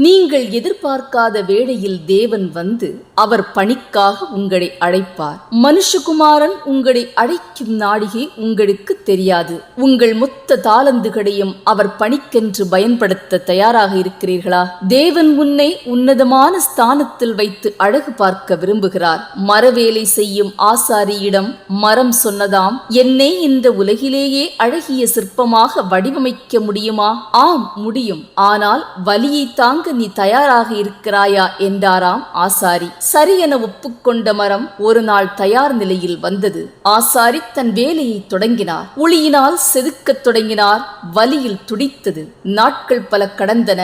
நீங்கள் எதிர்பார்க்காத வேளையில் தேவன் வந்து அவர் பணிக்காக உங்களை அழைப்பார். மனுஷகுமாரன் உங்களை அழைக்கும் நாடிகை உங்களுக்கு தெரியாது. உங்கள் மொத்த தாளந்துகளையும் அவர் பணிக்கென்று பயன்படுத்த தயாராக இருக்கிறீர்களா? தேவன் உன்னை உன்னதமான ஸ்தானத்தில் வைத்து அழகு பார்க்க விரும்புகிறார். மரவேலை செய்யும் ஆசாரியிடம் மரம் சொன்னதாம், என்னை இந்த உலகிலேயே அழகிய சிற்பமாக வடிவமைக்க முடியுமா? ஆம், முடியும். ஆனால் வலியை தாங்க நீ தயாராக இருக்கிறாயா என்றாராம் ஆசாரி. சரி என ஒப்புக்கொண்ட மரம் ஒரு நாள் தயார் நிலையில் வந்தது. ஆசாரி தன் வேலையை தொடங்கினார். ஒளியினால் செதுக்கத் தொடங்கினார். வலியில் துடித்தது. நாட்கள் பல கடந்தன.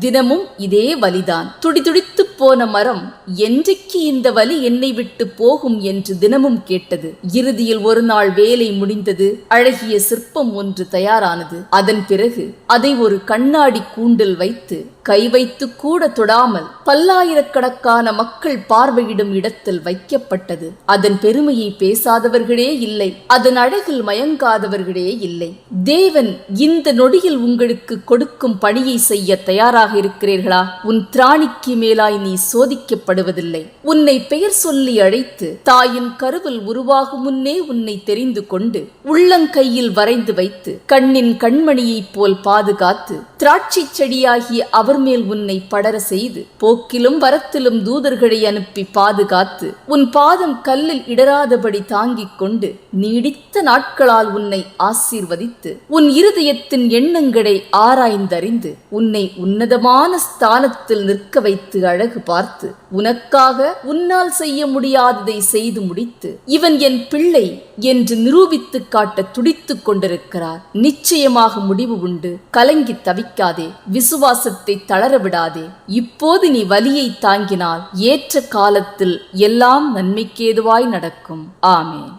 தினமும் இதே வலிதான். துடிதுடித்து போன மரம் என்றைக்கு இந்த வலி என்னை விட்டு போகும் என்று தினமும் கேட்டது. இறுதியில் ஒரு நாள் வேலை முடிந்தது. அழகிய சிற்பம் ஒன்று தயாரானது. அதன் பிறகு அதை ஒரு கண்ணாடி கூண்டில் வைத்து கை வைத்து கூட தொடாமல் பல்லாயிரக்கணக்கான மக்கள் பார்வையிடும் இடத்தில் வைக்கப்பட்டது. அதன் பெருமையை பேசாதவர்களே இல்லை. அதன் அழகில் மயங்காதவர்களே இல்லை. தேவன் இந்த நொடியில் உங்களுக்கு கொடுக்கும் பணியை செய்ய தயாராக இருக்கிறீர்களா? உன் திராணிக்கு மேலாய் நீ சோதிக்கப்படுவதில்லை. உன்னை பெயர் சொல்லி அழைத்து தாயின் கருவில் உருவாகும் முன்னே உன்னை தெரிந்து கொண்டு உள்ளங்கையில் வரைந்து வைத்து கண்ணின் கண்மணியைப் போல் பாதுகாத்து திராட்சை செடியாகிய அவர் மேல் உன்னை படர செய்து போக்கிலும் வரத்திலும் தூதர்களை அனுப்பி பாதுகாத்து உன் பாதம் கல்லில் இடராதபடி தாங்கிக் கொண்டு நீடித்த நாட்களால் உன்னை ஆசீர்வதித்து உன் இருதயத்தின் எண்ணங்களை ஆராய்ந்தறிந்து உன்னை உன்னதமான ஸ்தானத்தில் நிற்க வைத்து அழகு பார்த்து உனக்காக உன்னால் செய்ய முடியாததை செய்து முடித்து இவன் என் பிள்ளை என்று நிரூபித்து காட்ட துடித்துக் கொண்டிருக்கிறார். நிச்சயமாக முடிவு உண்டு. கலங்கி தவிக்காதே. விசுவாசத்தை தளரவிடாதே. இப்போது நீ வலியை தாங்கினால் ஏற்ற காலத்தில் எல்லாம் நன்மைக்கேதுவாய் நடக்கும். ஆமென்.